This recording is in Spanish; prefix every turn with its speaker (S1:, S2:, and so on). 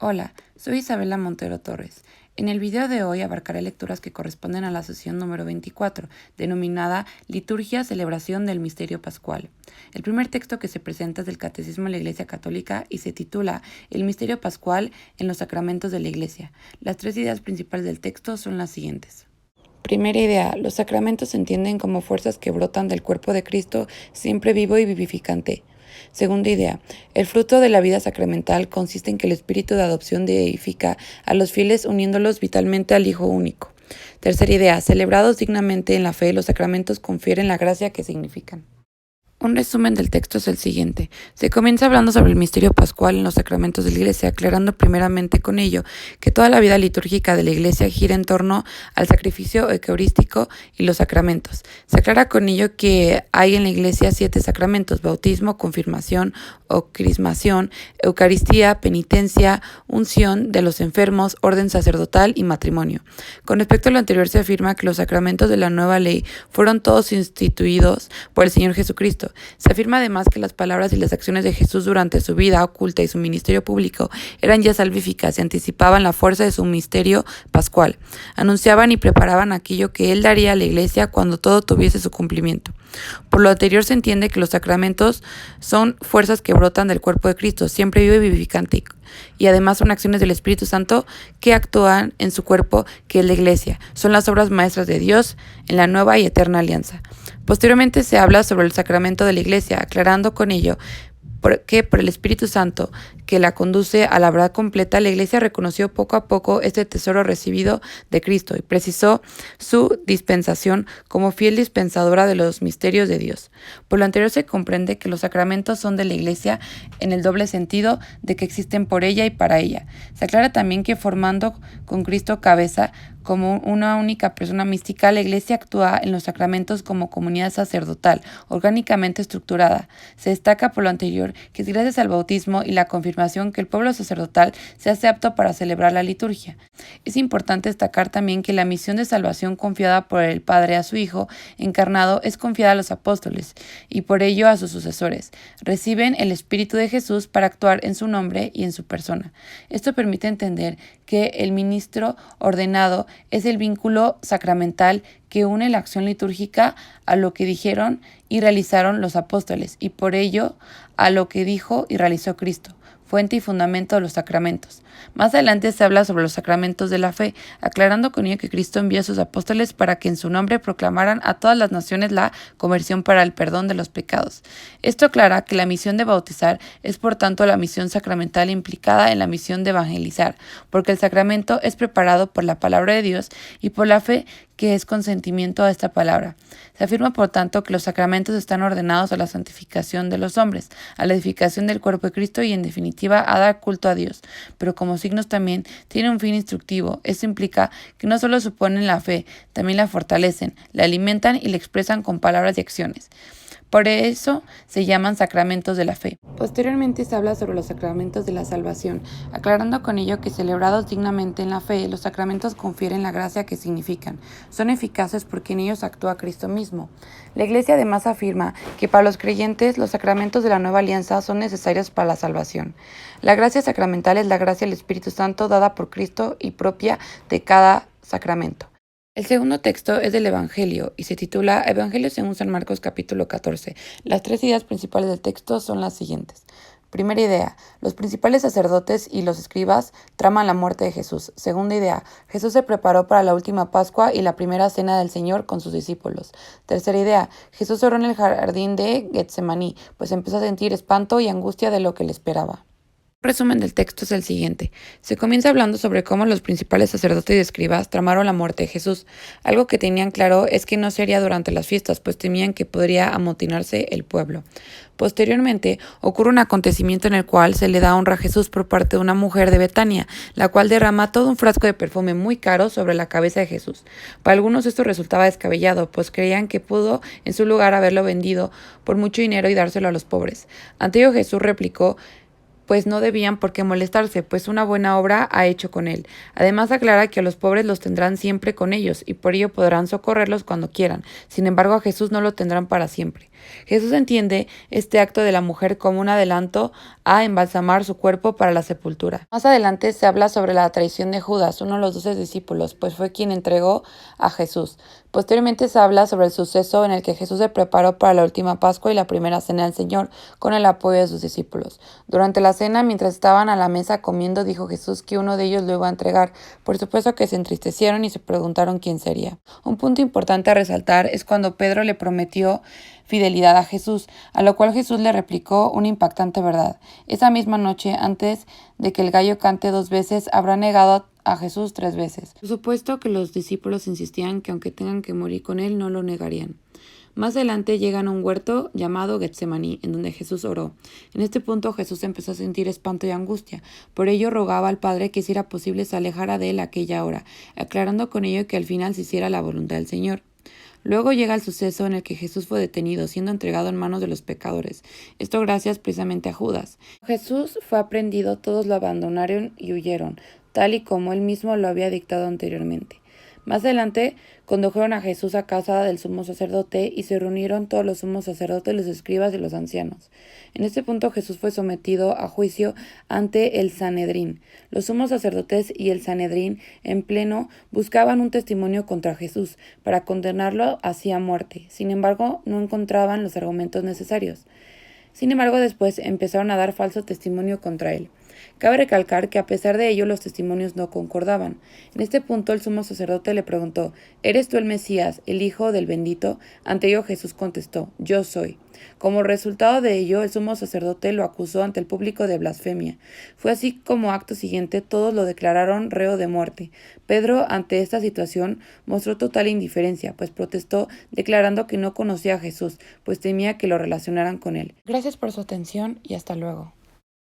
S1: Hola, soy Isabela Montero Torres. En el video de hoy abarcaré lecturas que corresponden a la sesión número 24, denominada Liturgia, Celebración del Misterio Pascual. El primer texto que se presenta es del Catecismo de la Iglesia Católica y se titula El Misterio Pascual en los Sacramentos de la Iglesia. Las tres ideas principales del texto son las siguientes. Primera idea, los sacramentos se entienden como fuerzas que brotan del cuerpo de Cristo, siempre vivo y vivificante. Segunda idea, el fruto de la vida sacramental consiste en que el espíritu de adopción deifica a los fieles uniéndolos vitalmente al Hijo único. Tercera idea, celebrados dignamente en la fe, los sacramentos confieren la gracia que significan. Un resumen del texto es el siguiente. Se comienza hablando sobre el misterio pascual en los sacramentos de la Iglesia, aclarando primeramente con ello que toda la vida litúrgica de la Iglesia gira en torno al sacrificio eucarístico y los sacramentos. Se aclara con ello que hay en la Iglesia 7 sacramentos: bautismo, confirmación o crismación, Eucaristía, penitencia, unción de los enfermos, orden sacerdotal y matrimonio. Con respecto a lo anterior, se afirma que los sacramentos de la nueva ley fueron todos instituidos por el Señor Jesucristo. Se afirma además que las palabras y las acciones de Jesús durante su vida oculta y su ministerio público eran ya salvíficas y anticipaban la fuerza de su misterio pascual. Anunciaban y preparaban aquello que Él daría a la Iglesia cuando todo tuviese su cumplimiento. Por lo anterior se entiende que los sacramentos son fuerzas que brotan del cuerpo de Cristo, siempre vivo y vivificante, y además son acciones del Espíritu Santo que actúan en su cuerpo, que es la Iglesia. Son las obras maestras de Dios en la nueva y eterna alianza. Posteriormente se habla sobre el sacramento de la Iglesia, aclarando con ello que por el Espíritu Santo que la conduce a la verdad completa, la Iglesia reconoció poco a poco este tesoro recibido de Cristo y precisó su dispensación como fiel dispensadora de los misterios de Dios. Por lo anterior se comprende que los sacramentos son de la Iglesia en el doble sentido de que existen por ella y para ella. Se aclara también que formando con Cristo cabeza, como una única persona mística, la Iglesia actúa en los sacramentos como comunidad sacerdotal, orgánicamente estructurada. Se destaca por lo anterior que es gracias al bautismo y la confirmación que el pueblo sacerdotal se hace apto para celebrar la liturgia. Es importante destacar también que la misión de salvación confiada por el Padre a su Hijo encarnado es confiada a los apóstoles y por ello a sus sucesores. Reciben el Espíritu de Jesús para actuar en su nombre y en su persona. Esto permite entender que el ministro ordenado es el vínculo sacramental que une la acción litúrgica a lo que dijeron y realizaron los apóstoles y por ello a lo que dijo y realizó Cristo, fuente y fundamento de los sacramentos. Más adelante se habla sobre los sacramentos de la fe, aclarando con ello que Cristo envió a sus apóstoles para que en su nombre proclamaran a todas las naciones la conversión para el perdón de los pecados. Esto aclara que la misión de bautizar es por tanto la misión sacramental implicada en la misión de evangelizar, porque el sacramento es preparado por la palabra de Dios y por la fe que es consentimiento a esta palabra. Se afirma, por tanto, que los sacramentos están ordenados a la santificación de los hombres, a la edificación del cuerpo de Cristo y, en definitiva, a dar culto a Dios, pero como signos también tienen un fin instructivo. Esto implica que no solo suponen la fe, también la fortalecen, la alimentan y la expresan con palabras y acciones. Por eso se llaman sacramentos de la fe. Posteriormente se habla sobre los sacramentos de la salvación, aclarando con ello que celebrados dignamente en la fe, los sacramentos confieren la gracia que significan. Son eficaces porque en ellos actúa Cristo mismo. La Iglesia además afirma que para los creyentes los sacramentos de la nueva alianza son necesarios para la salvación. La gracia sacramental es la gracia del Espíritu Santo dada por Cristo y propia de cada sacramento. El segundo texto es del Evangelio y se titula Evangelio según San Marcos capítulo 14. Las tres ideas principales del texto son las siguientes. Primera idea, los principales sacerdotes y los escribas traman la muerte de Jesús. Segunda idea, Jesús se preparó para la última Pascua y la primera cena del Señor con sus discípulos. Tercera idea, Jesús oró en el jardín de Getsemaní, pues empezó a sentir espanto y angustia de lo que le esperaba. Un resumen del texto es el siguiente. Se comienza hablando sobre cómo los principales sacerdotes y escribas tramaron la muerte de Jesús. Algo que tenían claro es que no sería durante las fiestas, pues temían que podría amotinarse el pueblo. Posteriormente, ocurre un acontecimiento en el cual se le da honra a Jesús por parte de una mujer de Betania, la cual derrama todo un frasco de perfume muy caro sobre la cabeza de Jesús. Para algunos esto resultaba descabellado, pues creían que pudo en su lugar haberlo vendido por mucho dinero y dárselo a los pobres. Ante ello Jesús replicó pues no debían por qué molestarse, pues una buena obra ha hecho con él. Además aclara que a los pobres los tendrán siempre con ellos, y por ello podrán socorrerlos cuando quieran. Sin embargo, a Jesús no lo tendrán para siempre. Jesús entiende este acto de la mujer como un adelanto a embalsamar su cuerpo para la sepultura. Más adelante se habla sobre la traición de Judas, uno de los 12 discípulos, pues fue quien entregó a Jesús. Posteriormente se habla sobre el suceso en el que Jesús se preparó para la última Pascua y la primera cena del Señor con el apoyo de sus discípulos. Durante la cena, mientras estaban a la mesa comiendo, dijo Jesús que uno de ellos lo iba a entregar. Por supuesto que se entristecieron y se preguntaron quién sería. Un punto importante a resaltar es cuando Pedro le prometió fidelidad a Jesús, a lo cual Jesús le replicó una impactante verdad. Esa misma noche, antes de que el gallo cante 2 veces, habrá negado a Jesús 3 veces. Por supuesto que los discípulos insistían que aunque tengan que morir con él, no lo negarían. Más adelante llegan a un huerto llamado Getsemaní, en donde Jesús oró. En este punto Jesús empezó a sentir espanto y angustia. Por ello rogaba al Padre que si era posible se alejara de él aquella hora, aclarando con ello que al final se hiciera la voluntad del Señor. Luego llega el suceso en el que Jesús fue detenido, siendo entregado en manos de los pecadores. Esto gracias precisamente a Judas. Jesús fue aprehendido, todos lo abandonaron y huyeron, tal y como él mismo lo había dictado anteriormente. Más adelante condujeron a Jesús a casa del sumo sacerdote y se reunieron todos los sumos sacerdotes, los escribas y los ancianos. En este punto Jesús fue sometido a juicio ante el Sanedrín. Los sumos sacerdotes y el Sanedrín en pleno buscaban un testimonio contra Jesús para condenarlo así a muerte. Sin embargo, no encontraban los argumentos necesarios. Sin embargo, después empezaron a dar falso testimonio contra él. Cabe recalcar que a pesar de ello los testimonios no concordaban. En este punto el sumo sacerdote le preguntó: ¿Eres tú el Mesías, el Hijo del Bendito? Ante ello Jesús contestó: Yo soy. Como resultado de ello, el sumo sacerdote lo acusó ante el público de blasfemia. Fue así como acto siguiente todos lo declararon reo de muerte. Pedro, ante esta situación, mostró total indiferencia, pues protestó declarando que no conocía a Jesús, pues temía que lo relacionaran con él. Gracias por su atención y hasta luego.